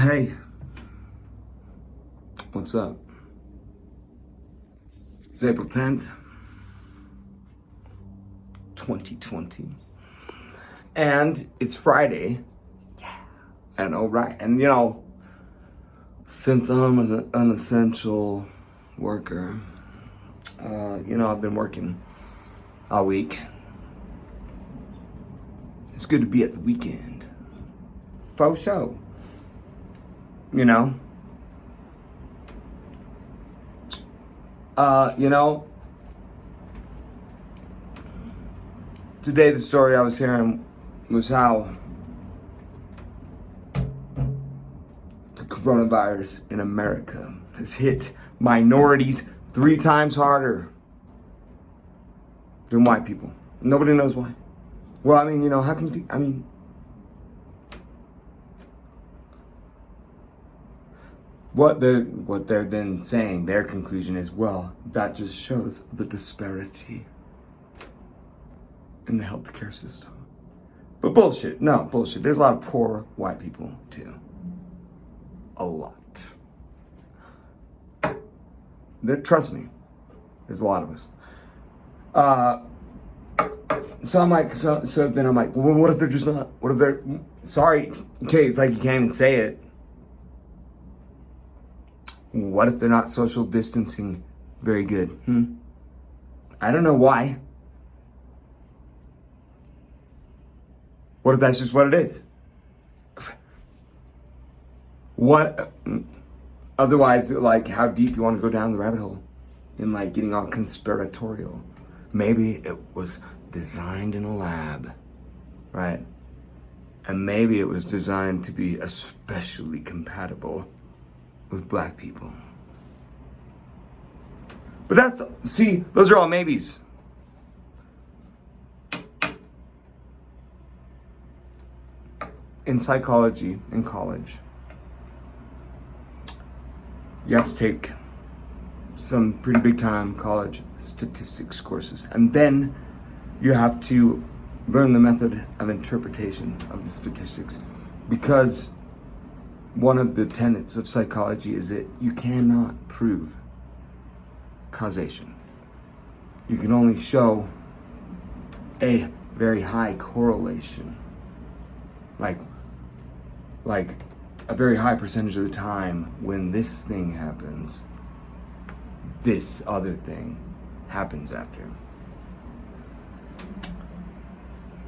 Hey, what's up? It's April 10th, 2020, and it's Friday. Yeah. I know, right? And since I'm an unessential worker, I've been working all week. It's good to be at the weekend. Faux show. You know? Today the story I was hearing was how the coronavirus in America has hit minorities 3 times harder than white people. Nobody knows why. Well, how can you, what they're then saying, their conclusion is, well, that just shows the disparity in the healthcare system. But bullshit. No, bullshit. There's a lot of poor white people too. A lot. Trust me, there's a lot of us. So then I'm like, well, what if they're just not? What if they're sorry? Okay, it's like you can't even say it. What if they're not social distancing very good? I don't know why. What if that's just what it is? What? Otherwise, like, how deep you want to go down the rabbit hole in like getting all conspiratorial? Maybe it was designed in a lab, right? And maybe it was designed to be especially compatible with black people. But those are all maybes. In psychology in college, you have to take some pretty big time college statistics courses. And then you have to learn the method of interpretation of the statistics. Because one of the tenets of psychology is that you cannot prove causation. You can only show a very high correlation. Like a very high percentage of the time when this thing happens, this other thing happens after.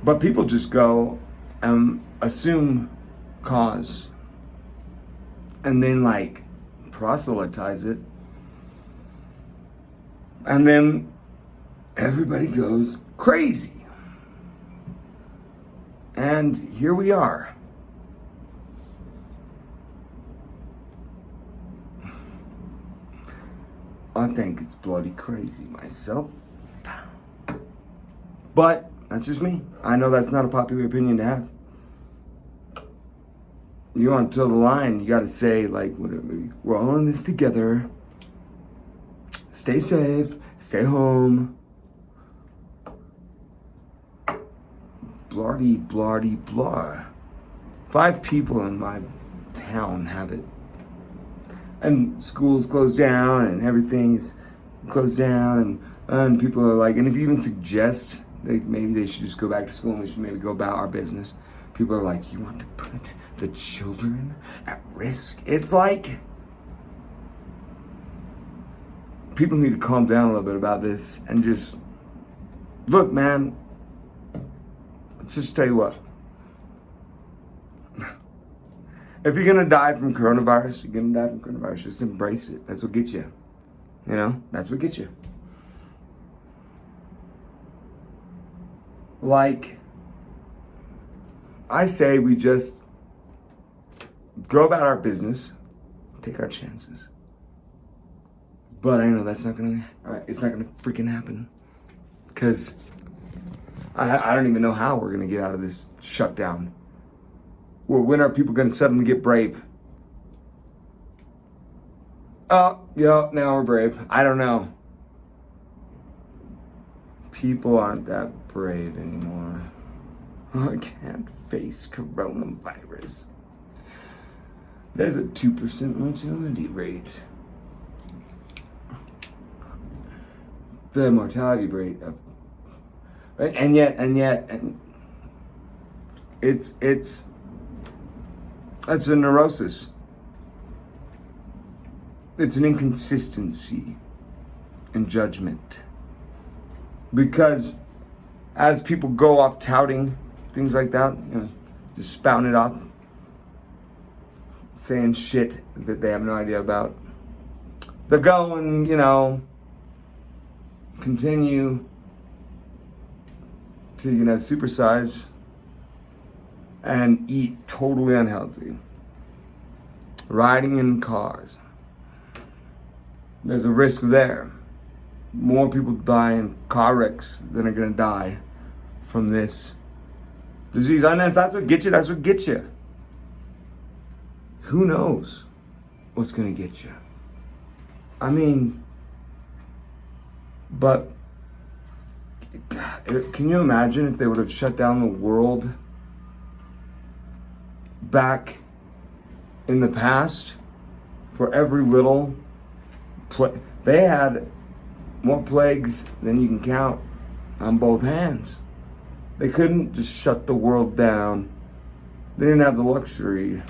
But people just go and assume cause and then like proselytize it. And then everybody goes crazy. And here we are. I think it's bloody crazy myself. But that's just me. I know that's not a popular opinion to have. You want to toe the line, you got to say, like, whatever, we're all in this together. Stay safe, stay home. Blardy, blardy, blah. 5 people in my town have it. And schools closed down and everything's closed down and people are like, and if you even suggest maybe they should just go back to school and we should maybe go about our business, people are like, you want to put the children at risk? It's like, people need to calm down a little bit about this and just, look, man, let's just tell you what. If you're gonna die from coronavirus, you're gonna die from coronavirus. Just embrace it. That's what gets you. That's what gets you. Like, I say we just go about our business, take our chances. But I know that's not gonna, it's not gonna freaking happen. Because I don't even know how we're gonna get out of this shutdown. Well, when are people going to suddenly get brave? Oh, yeah, now we're brave. I don't know. People aren't that brave anymore. I can't face coronavirus. There's a 2% mortality rate. The mortality rate of, and yet, it's a neurosis. It's an inconsistency in judgment. Because as people go off touting things like that, just spouting it off, saying shit that they have no idea about, they go and, continue to, supersize and eat totally unhealthy. Riding in cars. There's a risk there. More people die in car wrecks than are going to die from this disease. And if that's what gets you, that's what gets you. Who knows what's going to get you? I mean, but can you imagine if they would have shut down the world back in the past for every little they had more plagues than you can count on both hands. They couldn't just shut the world down. They didn't have the luxury.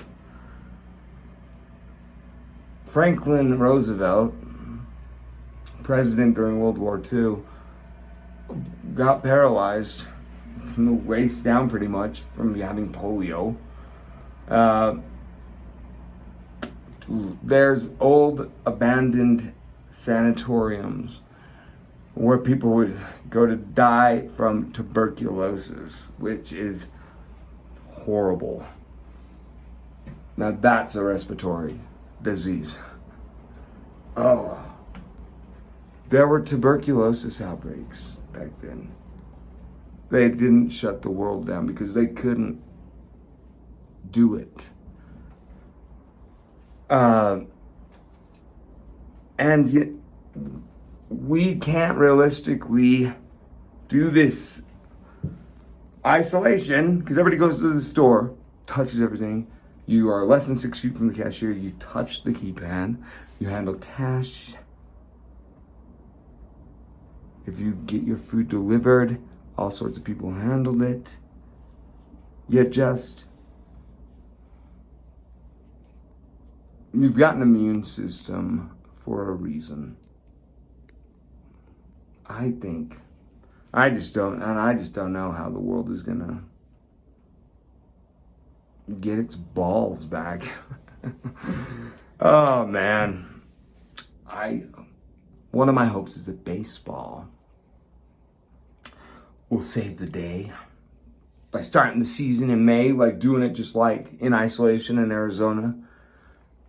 Franklin Roosevelt, president during World War II, got paralyzed from the waist down pretty much from having polio. There's old abandoned sanatoriums where people would go to die from tuberculosis, which is horrible. Now that's a respiratory disease. Oh, there were tuberculosis outbreaks back then. They didn't shut the world down because they couldn't do it. And yet, we can't realistically do this isolation because everybody goes to the store, touches everything. You are less than 6 feet from the cashier. You touch the keypad. You handle cash. If you get your food delivered, all sorts of people handled it. You've got an immune system for a reason. I think. I just don't know how the world is gonna get its balls back. Oh man. One of my hopes is that baseball will save the day by starting the season in May, like doing it just like in isolation in Arizona,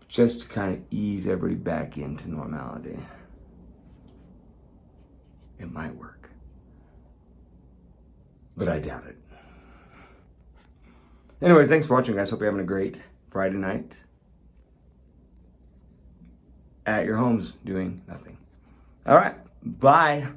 just to kind of ease everybody back into normality. It might work, but I doubt it. Anyways, thanks for watching, guys. Hope you're having a great Friday night at your homes doing nothing. All right, bye.